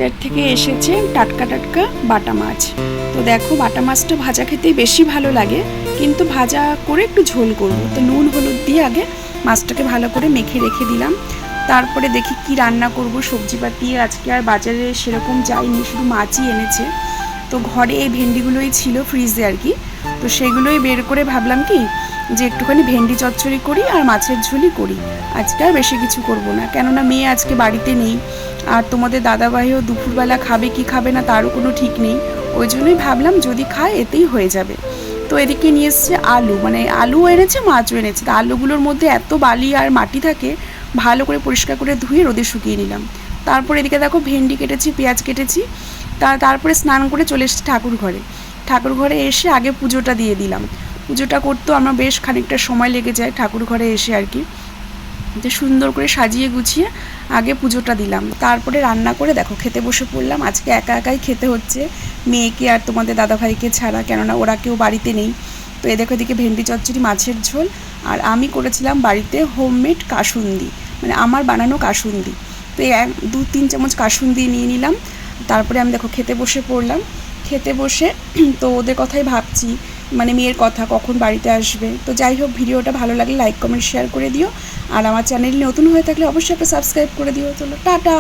বাজার থেকে এসেছে টাটকা টাটকা বাটা মাছ। তো দেখো বাটা মাছটা ভাজা খেতেই বেশি ভালো লাগে, কিন্তু ভাজা করে একটু ঝোল করব। তো নুন হলুদ দিয়ে আগে মাছটাকে ভালো করে মেখে রেখে দিলাম। তারপরে দেখি কি রান্না করব। সবজিপাতি আজকে আর বাজারে সেরকম যাইনি, শুধু মাছই এনেছে। তো ঘরে এই ভেন্ডিগুলোই ছিল ফ্রিজে আর কি। তো সেগুলোই বের করে ভাবলাম কি যে একটুখানি ভেন্ডি চচ্চড়ি করি আর মাছের ঝোলই করি। আজকে আর বেশি কিছু করব না, কেননা মেয়ে আজকে বাড়িতে নেই। আর তোমাদের দাদাভাইও দুপুরবেলা খাবে কি খাবে না তারও কোনো ঠিক নেই। ওই জন্যই ভাবলাম যদি খায় এতেই হয়ে যাবে। তো এদিকে নিয়ে এসছে আলু, মানে আলু এনেছে মাছও এনেছে। তো আলুগুলোর মধ্যে এত বালি আর মাটি থাকে, ভালো করে পরিষ্কার করে ধুয়ে রোদে শুকিয়ে নিলাম। তারপর এদিকে দেখো ভেন্ডি কেটেছি, পেঁয়াজ কেটেছি। তারপরে স্নান করে চলে এসেছি ঠাকুর ঘরে এসে আগে পুজোটা দিয়ে দিলাম। পুজোটা করতেও আমার বেশ খানিকটা সময় লেগে যায় ঠাকুর ঘরে এসে আর কি। তো সুন্দর করে সাজিয়ে গুছিয়ে আগে পুজোটা দিলাম, তারপরে রান্না করে দেখো খেতে বসে পড়লাম। আজকে একা একাই খেতে হচ্ছে, মেয়েকে আর তোমাদের দাদাভাইকে ছাড়া, কেননা ওরা কেউ বাড়িতে নেই। তো দেখো এদিকে ভেন্ডি চচ্চড়ি, মাছের ঝোল, আর আমি করেছিলাম বাড়িতে হোমমেড কাসুন্দি, মানে আমার বানানো কাসুন্দি। তো এই 2-3 চামচ কাসুন্দি নিয়ে নিলাম। তারপরে আমি দেখো খেতে বসে পড়লাম। খেতে বসে তো ওদের কথাই ভাবছি, মানে মেয়ের কথা কখন বাড়িতে আসবে। তো যাই হোক, ভিডিওটা ভালো লাগলে লাইক কমেন্ট শেয়ার করে দিও, আর আমার চ্যানেল নতুন হয়ে থাকলে অবশ্যই একটা সাবস্ক্রাইব করে দিও। চলো টাটা।